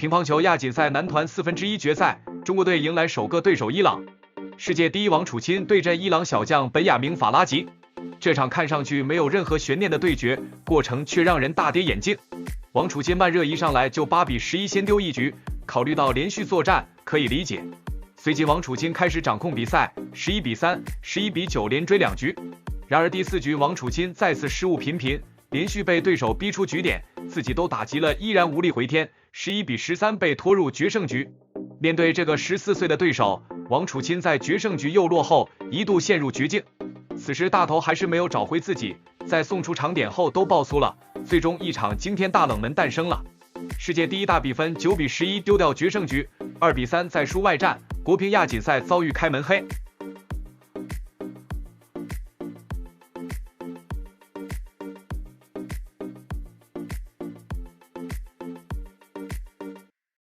乒乓球亚锦赛男团1/4决赛，中国队迎来首个对手伊朗。世界第一王楚钦对阵伊朗小将本雅明·法拉吉。这场看上去没有任何悬念的对决，过程却让人大跌眼镜。王楚钦慢热一上来就8比11先丢一局，考虑到连续作战可以理解。随即王楚钦开始掌控比赛，11比3、11比9连追2局。然而第4局王楚钦再次失误频频，连续被对手逼出局点，自己都打急了，依然无力回天，11比13被拖入决胜局。面对这个14岁的对手，王楚钦在决胜局又落后，一度陷入绝境。此时大头还是没有找回自己，在送出长点后都爆粗了，最终一场惊天大冷门诞生了。世界第一大比分9比11丢掉决胜局，2比3再输外战，国乒亚锦赛遭遇开门黑。